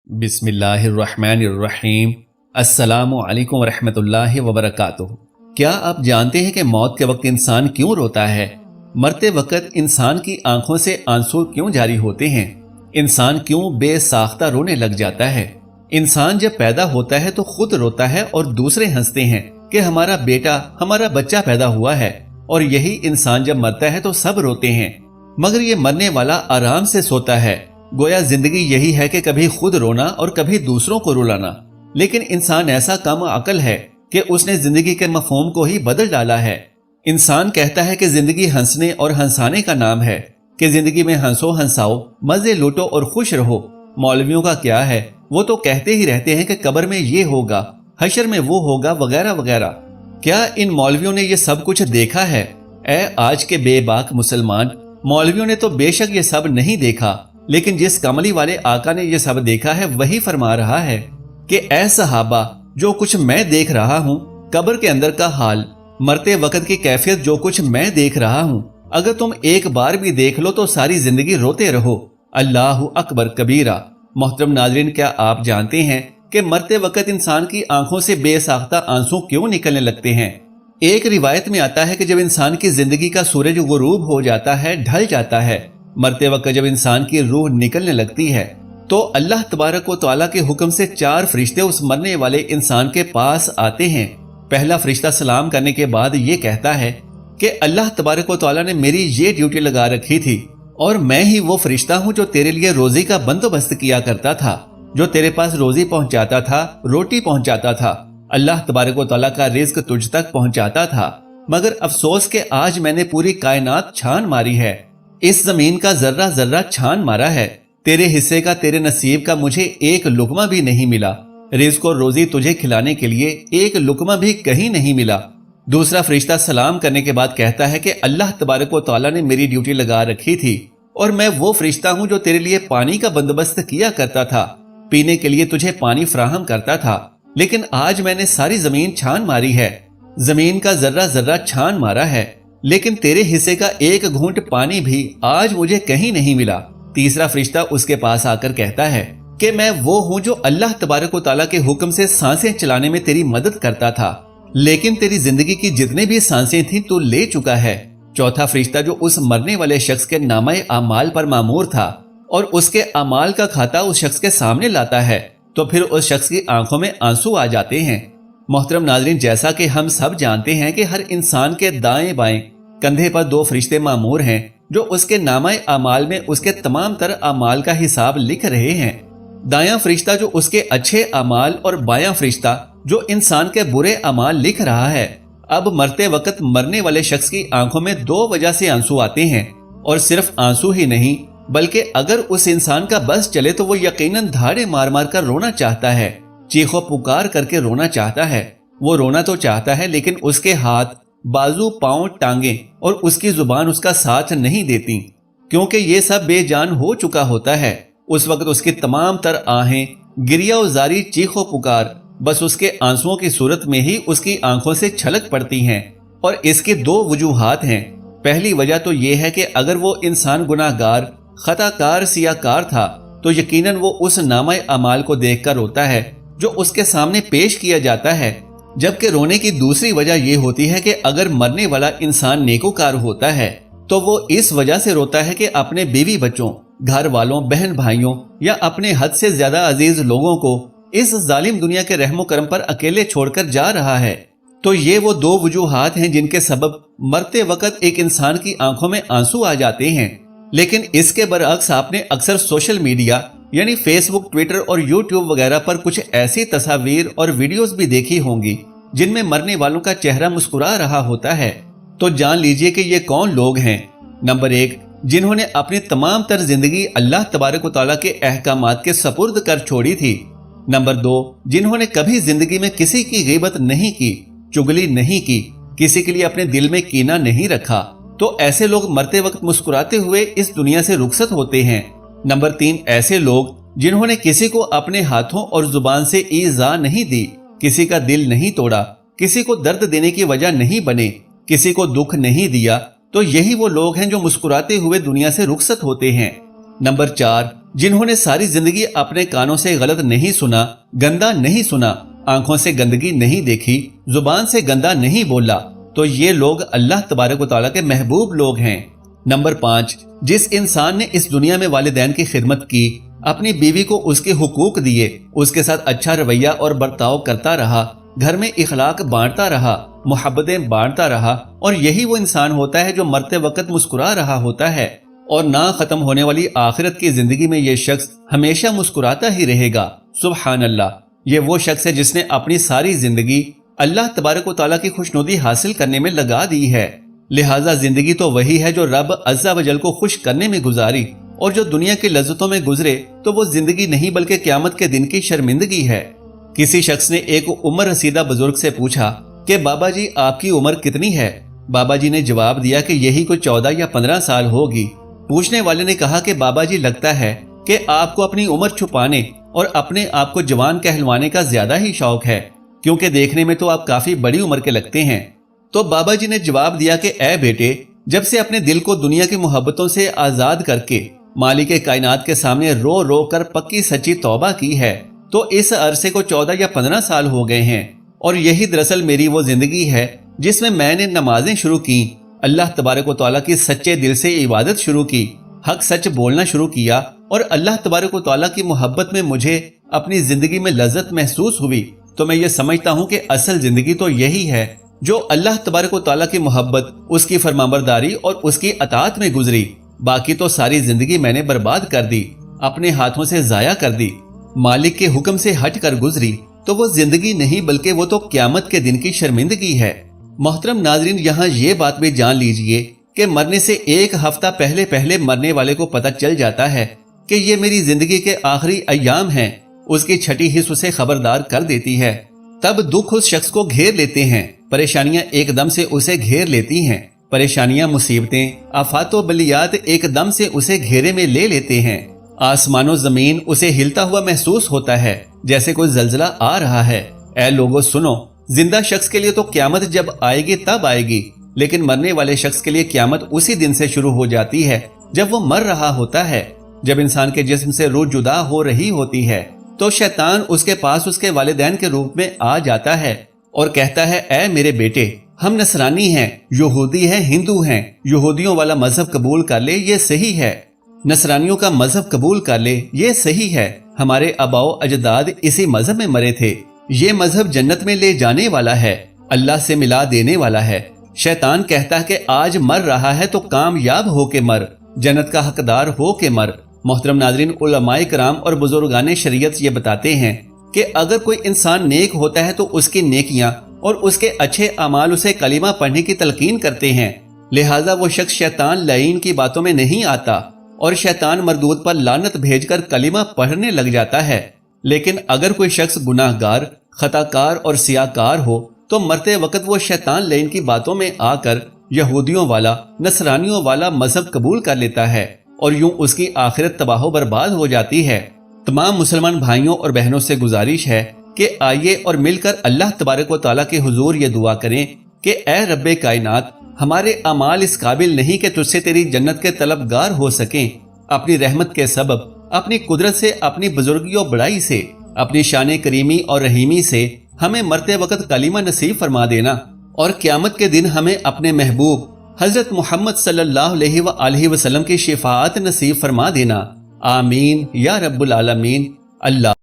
बिस्मिल्लाहिर्रहमानिर्रहीम। अस्सलामु अलैकुम वरहमतुल्लाहि वबरकातुहू। क्या आप जानते हैं कि मौत के वक्त इंसान क्यों रोता है? मरते वक्त इंसान की आंखों से आंसू क्यों जारी होते हैं? इंसान क्यों बेसाख्ता रोने लग जाता है? इंसान जब पैदा होता है तो खुद रोता है और दूसरे हंसते हैं कि हमारा बेटा, हमारा बच्चा पैदा हुआ है। और यही इंसान जब मरता है तो सब रोते हैं, मगर ये मरने वाला आराम से सोता है। गोया जिंदगी यही है कि कभी खुद रोना और कभी दूसरों को रुलाना। लेकिन इंसान ऐसा कम अकल है कि उसने जिंदगी के मफहूम को ही बदल डाला है। इंसान कहता है कि जिंदगी हंसने और हंसाने का नाम है, कि जिंदगी में हंसो हंसाओ, मजे लूटो और खुश रहो। मौलवियों का क्या है, वो तो कहते ही रहते हैं कि कब्र में ये होगा, हशर में वो होगा, वगैरह वगैरह। क्या इन मौलवियों ने ये सब कुछ देखा है? ऐ आज के बेबाक मुसलमान, मौलवियों ने तो बेशक ये सब नहीं देखा, लेकिन जिस कमली वाले आका ने ये सब देखा है वही फरमा रहा है कि ऐ सहाबा, जो कुछ मैं देख रहा हूँ, कब्र के अंदर का हाल, मरते वक्त की कैफियत जो कुछ मैं देख रहा हूँ, अगर तुम एक बार भी देख लो तो सारी जिंदगी रोते रहो। अल्लाहु अकबर कबीरा। मोहतरम नाज़रीन, क्या आप जानते हैं कि मरते वक्त इंसान की आंखों से बेसाख्ता आंसू क्यों निकलने लगते हैं? एक रिवायत में आता है कि जब इंसान की जिंदगी का सूरज गुरूब हो जाता है, ढल जाता है, मरते वक्त जब इंसान की रूह निकलने लगती है, तो अल्लाह तबारक व तआला के हुक्म से 4 फरिश्ते उस मरने वाले इंसान के पास आते हैं। पहला फरिश्ता सलाम करने के बाद ये कहता है कि अल्लाह तबारक व तआला ने मेरी ये ड्यूटी लगा रखी थी और मैं ही वो फरिश्ता हूँ जो तेरे लिए रोजी का बंदोबस्त किया करता था, जो तेरे पास रोजी पहुंचाता था, रोटी पहुंचाता था, अल्लाह तबारक व तआला का रिज्क तुझ तक पहुंचाता था। मगर अफसोस के आज मैंने पूरी कायनात छान मारी है, इस जमीन का जर्रा जर्रा छान मारा है, तेरे हिस्से का, तेरे नसीब का मुझे एक लुकमा भी नहीं मिला। रिज़्क़ और रोजी तुझे खिलाने के लिए एक लुकमा भी कहीं नहीं मिला। दूसरा फरिश्ता सलाम करने के बाद कहता है कि अल्लाह तबारक व तआला ने मेरी ड्यूटी लगा रखी थी और मैं वो फरिश्ता हूँ जो तेरे लिए पानी का बंदोबस्त किया करता था, पीने के लिए तुझे पानी फराहम करता था। लेकिन आज मैंने सारी जमीन छान मारी है, जमीन का जर्रा जर्रा छान मारा है, लेकिन तेरे हिस्से का एक घूंट पानी भी आज मुझे कहीं नहीं मिला। तीसरा फरिश्ता उसके पास आकर कहता है कि मैं वो हूँ जो अल्लाह तबारक व तआला के हुक्म से सांसें चलाने में तेरी मदद करता था, लेकिन तेरी जिंदगी की जितने भी सांसें थी तू ले चुका है। चौथा फरिश्ता जो उस मरने वाले शख्स के नामे अमाल पर मामूर था और उसके अमाल का खाता उस शख्स के सामने लाता है, तो फिर उस शख्स की आंखों में आंसू आ जाते हैं। मोहतरम नाज़रीन, जैसा कि हम सब जानते हैं कि हर इंसान के दाएं बाएं कंधे पर 2 फरिश्ते मामूर हैं जो उसके नामा अमाल में उसके तमाम तर अमाल का हिसाब लिख रहे हैं। दायां फरिश्ता जो उसके अच्छे अमाल और बायां फरिश्ता जो इंसान के बुरे अमाल लिख रहा है। अब मरते वक्त मरने वाले शख्स की आंखों में 2 वजह से आंसू आते हैं, और सिर्फ आंसू ही नहीं बल्कि अगर उस इंसान का बस चले तो वो यकीनन धाड़े मार मार कर रोना चाहता है, चीखो पुकार करके रोना चाहता है। वो रोना तो चाहता है लेकिन उसके हाथ, बाजू, पांव, टांगे और उसकी जुबान उसका साथ नहीं देती, क्योंकि ये सब बेजान हो चुका होता है। उस वक्त उसकी तमाम तर आहें, गिरिया उजारी, चीखो पुकार बस उसके आंसुओं की सूरत में ही उसकी आंखों से छलक पड़ती हैं। और इसकी 2 वजूहात हैं। पहली वजह तो ये है कि अगर वो इंसान गुनाहगार, खताकार, सियाकार था तो यकीनन वो उस नामा अमाल को देखकर रोता है जो उसके सामने पेश किया जाता है। जबकि रोने की दूसरी वजह यह होती है कि अगर मरने वाला इंसान नेकोकार होता है तो वो इस वजह से रोता है कि अपने बीवी बच्चों, घर वालों, बहन भाइयों या अपने हद से ज्यादा अजीज लोगों को इस जालिम दुनिया के रहमो करम पर अकेले छोड़कर जा रहा है। तो ये वो 2 वजूहात हैं जिनके सबब मरते वक्त एक इंसान की आंखों में आंसू आ जाते हैं। लेकिन इसके बरअक्स आपने अक्सर सोशल मीडिया यानी फेसबुक, ट्विटर और यूट्यूब वगैरह पर कुछ ऐसी तस्वीर और वीडियोस भी देखी होंगी जिनमें मरने वालों का चेहरा मुस्कुरा रहा होता है। तो जान लीजिए कि ये कौन लोग हैं। नंबर 1, जिन्होंने अपनी तमाम तर जिंदगी अल्लाह तबारक व तआला के अहकामात के सपुर्द कर छोड़ी थी। नंबर 2, जिन्होंने कभी जिंदगी में किसी की गीबत नहीं की, चुगली नहीं की, किसी के लिए अपने दिल में कीना नहीं रखा, तो ऐसे लोग मरते वक्त मुस्कुराते हुए इस दुनिया से रुखसत होते हैं। नंबर 3, ऐसे लोग जिन्होंने किसी को अपने हाथों और जुबान से ईज़ा नहीं दी, किसी का दिल नहीं तोड़ा, किसी को दर्द देने की वजह नहीं बने, किसी को दुख नहीं दिया, तो यही वो लोग हैं जो मुस्कुराते हुए दुनिया से रुखसत होते हैं। नंबर 4, जिन्होंने सारी जिंदगी अपने कानों से गलत नहीं सुना, गंदा नहीं सुना, आंखों से गंदगी नहीं देखी, जुबान से गंदा नहीं बोला, तो ये लोग अल्लाह तबारक व तआला के महबूब लोग हैं। नंबर 5, जिस इंसान ने इस दुनिया में वालिदैन की खिदमत की, अपनी बीवी को उसके हुकूक दिए, उसके साथ अच्छा रवैया और बर्ताव करता रहा, घर में इखलाक बांटता रहा, मोहब्बतें बांटता रहा, और यही वो इंसान होता है जो मरते वक्त मुस्कुरा रहा होता है, और ना खत्म होने वाली आखिरत की जिंदगी में ये शख्स हमेशा मुस्कुराता ही रहेगा। सुभान अल्लाह, ये वो शख्स है जिसने अपनी सारी जिंदगी अल्लाह तबारक व तआला की खुशनुदी हासिल करने में लगा दी है। लिहाजा जिंदगी तो वही है जो रब अज़्ज़ा वजल को खुश करने में गुजारी, और जो दुनिया की लज्जतों में गुजरे तो वो जिंदगी नहीं बल्कि क़यामत के दिन की शर्मिंदगी है। किसी शख्स ने एक उम्र रसीदा बुजुर्ग से पूछा कि बाबा जी आपकी उम्र कितनी है? बाबा जी ने जवाब दिया कि यही कोई 14 या 15 साल होगी। पूछने वाले ने कहा कि बाबा जी लगता है कि आपको अपनी उम्र छुपाने और अपने आप को जवान कहलवाने का ज्यादा ही शौक है, क्योंकि देखने में तो आप काफी बड़ी उम्र के लगते हैं। तो बाबा जी ने जवाब दिया कि ऐ बेटे, जब से अपने दिल को दुनिया की मोहब्बतों से आजाद करके मालिक कायनात के सामने रो रो कर पक्की सच्ची तौबा की है, तो इस अरसे को 14 या 15 साल हो गए हैं। और यही दरअसल मेरी वो जिंदगी है जिसमें मैंने नमाजें शुरू की, अल्लाह तबारक व तआला की सच्चे दिल से इबादत शुरू की, हक सच बोलना शुरू किया, और अल्लाह तबारक व तआला की मोहब्बत में मुझे अपनी जिंदगी में लज्जत महसूस हुई। तो मैं ये समझता हूँ कि असल जिंदगी तो यही है जो अल्लाह तबारक व तआला की मोहब्बत, उसकी फरमाबरदारी और उसकी अताअत में गुजरी। बाकी तो सारी जिंदगी मैंने बर्बाद कर दी, अपने हाथों से जाया कर दी, मालिक के हुक्म से हट कर गुजरी, तो वो जिंदगी नहीं बल्कि वो तो क़यामत के दिन की शर्मिंदगी है। मोहतरम नाजरीन, यहाँ ये बात भी जान लीजिए कि मरने से एक हफ्ता पहले पहले मरने वाले को पता चल जाता है कि ये मेरी जिंदगी के आखिरी अय्याम हैं। उसकी छठी हिस्स उसे खबरदार कर देती है। तब दुख उस शख्स को घेर लेते हैं, परेशानियां एकदम से उसे घेर लेती हैं, परेशानियां, मुसीबतें, आफातो बलियात एकदम से उसे घेरे में ले लेते हैं। आसमानो जमीन उसे हिलता हुआ महसूस होता है जैसे कोई जलजला आ रहा है। ऐ लोगों सुनो, जिंदा शख्स के लिए तो क्यामत जब आएगी तब आएगी, लेकिन मरने वाले शख्स के लिए क्यामत उसी दिन से शुरू हो जाती है जब वो मर रहा होता है। जब इंसान के जिस्म से रूह जुदा हो रही होती है तो शैतान उसके पास उसके वालिदैन के रूप में आ जाता है और कहता है, ऐ मेरे बेटे, हम नसरानी हैं, यहूदी हैं, हिंदू हैं, यहूदियों वाला मजहब कबूल कर ले, ये सही है। नसरानियों का मजहब कबूल कर ले, ये सही है। हमारे आबाओ अजदाद इसी मजहब में मरे थे। ये मजहब जन्नत में ले जाने वाला है, अल्लाह से मिला देने वाला है। शैतान कहता है कि आज मर रहा है तो कामयाब हो के मर, जन्नत का हकदार हो के मर। मोहतरम नाजरीन, उलमाए कराम और बुजुर्गान शरीयत ये बताते हैं कि अगर कोई इंसान नेक होता है तो उसकी नेकियां और उसके अच्छे अमाल उसे कलीमा पढ़ने की तलकीन करते हैं। लिहाजा वो शख्स शैतान लईन की बातों में नहीं आता और शैतान मरदूद पर लानत भेजकर कलीमा पढ़ने लग जाता है। लेकिन अगर कोई शख्स गुनाहगार, खताकार और सियाकार हो तो मरते वक्त वो शैतान लईन की बातों में आकर यहूदियों वाला, नसरानियों वाला मजहब कबूल कर लेता है और यूं उसकी आखिरत तबाह बर्बाद हो जाती है। तमाम मुसलमान भाइयों और बहनों से गुजारिश है कि आइए और मिलकर अल्लाह तबारक व तआला के हुजूर ये दुआ करें कि ऐ रब्बे कायनात, हमारे अमाल इस काबिल नहीं कि तुझसे तेरी जन्नत के तलबगार हो सकें। अपनी रहमत के सबब, अपनी कुदरत से, अपनी बुजुर्गी और बड़ाई से, अपनी शान करीमी और रहीमी से हमें मरते वक्त कलीमा नसीब फरमा देना और क़यामत के दिन हमें अपने महबूब हजरत मोहम्मद सल्लल्लाहु अलैहि वसल्लम की शिफाअत नसीब फरमा देना। आमीन या रब्बुल आलमीन। अल्लाह